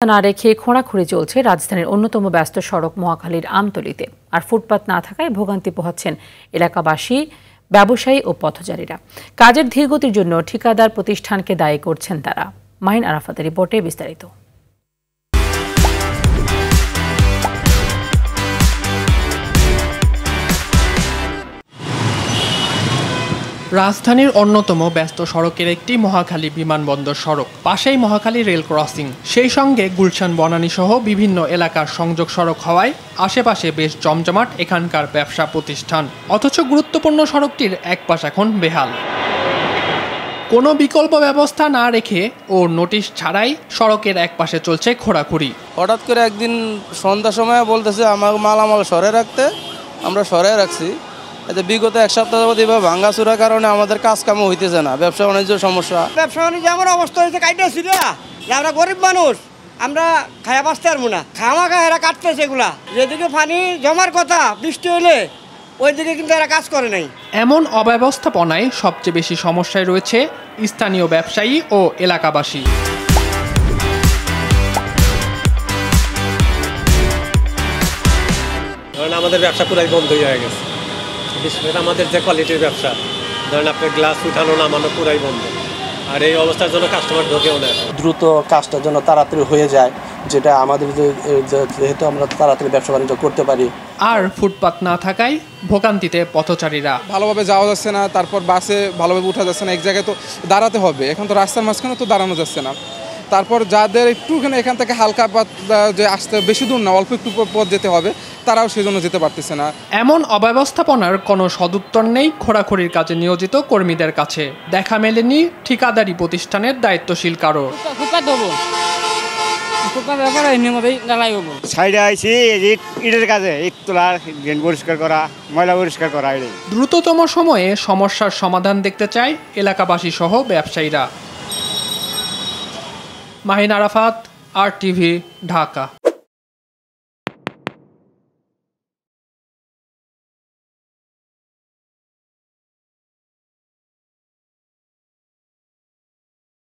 না রেখে খোঁড়াখুঁড়ি চলছে রাজধানীর অন্যতম ব্যস্ত সড়ক মহাখালীর আমতলীতে। আর ফুটপাত না থাকায় ভোগান্তি পোহাচ্ছেন এলাকাবাসী, ব্যবসায়ী ও পথচারীরা। কাজের ধীরগতির জন্য ঠিকাদার প্রতিষ্ঠানকে দায়ী করছেন তারা। মাহিন আরাফাতের রিপোর্টে বিস্তারিত। রাজধানীর অন্যতম ব্যস্ত সড়কের একটি মহাখালী বিমানবন্দর সড়ক, পাশেই মহাখালী রেল ক্রসিং, সেই সঙ্গে গুলশান বনানী সহ বিভিন্ন এলাকার সংযোগ সড়ক হওয়ায় আশেপাশে বেশ জমজমাট এখানকার ব্যবসা প্রতিষ্ঠান। অথচ গুরুত্বপূর্ণ সড়কটির এক পাশ এখন বেহাল। কোনো বিকল্প ব্যবস্থা না রেখে ও নোটিশ ছাড়াই সড়কের এক পাশে চলছে খোঁড়াখুঁড়ি। হঠাৎ করে একদিন সন্ধ্যার সময় বলতেছে আমার মালামাল সরে রাখতে, আমরা সরে রাখছি। বিগত এক সপ্তাহ যাবত এভাবে ভাঙ্গাচুরার কারণে আমাদের কাজ কামও হইতেছে না, ব্যবসা বাণিজ্য সমস্যা। ব্যবসা বাণিজ্য আমার অবস্থা হয়েছে কাটতেছিল যে আমরা গরিব মানুষ, আমরা খায়া বাঁচতে পারবো না, খামাখা এরা কাটতেছে এগুলা। যেদিকে পানি জমার কথা বৃষ্টি হলে ওইদিকে কিন্তু এরা কাজ করে নাই। এমন অব্যবস্থাপনায় সবচেয়ে বেশি সমস্যায় রয়েছে স্থানীয় ব্যবসায়ী ও এলাকাবাসী। ধরেন আমাদের ব্যবসা পুরাই বন্ধ হয়ে গেছে, বিশেষ করে আমাদের যে কোয়ালিটির ব্যবসা, ধরেন আপনার গ্লাস উঠানো নামানো পুরাই বন্ধ। আর এই অবস্থার জন্য কাস্টমার ঢোকেও না। দ্রুত কাজটার জন্য তাড়াতাড়ি হয়ে যায়, যেটা আমাদের যেহেতু আমরা তাড়াতাড়ি ব্যবসা বাণিজ্য করতে পারি। আর ফুটপাত না থাকায় ভোগান্তিতে পথচারীরা। ভালোভাবে যাওয়া যাচ্ছে না, তারপর বাসে ভালোভাবে উঠা যাচ্ছে না, এক জায়গায় তো দাঁড়াতে হবে, এখন তো রাস্তার মাঝখানে তো দাঁড়ানো যাচ্ছে না। তারপর যাদের একটুখানি এখান থেকে হালকা পথ যে আসতে বেশি দূর না, অল্প একটু পথ যেতে হবে, তারাও সেজন্য যেতে পারতেছে না। এমন অব্যবস্থাপনার কোনো সদুত্তর নেই খোঁড়াখুঁড়ির কাজে নিয়োজিত কর্মীদের কাছে। দেখা মেলেনি ঠিকাদারি প্রতিষ্ঠানের দায়িত্বশীল কারো। সাইডে আইছি ইটের কাজে, ইট তোলা, ড্রেন পরিষ্কার করা, ময়লা পরিষ্কার করা। দ্রুততম সময়ে সমস্যার সমাধান দেখতে চায় এলাকাবাসী সহ ব্যবসায়ীরা। মাহিন আরাফাত, RTV, ঢাকা।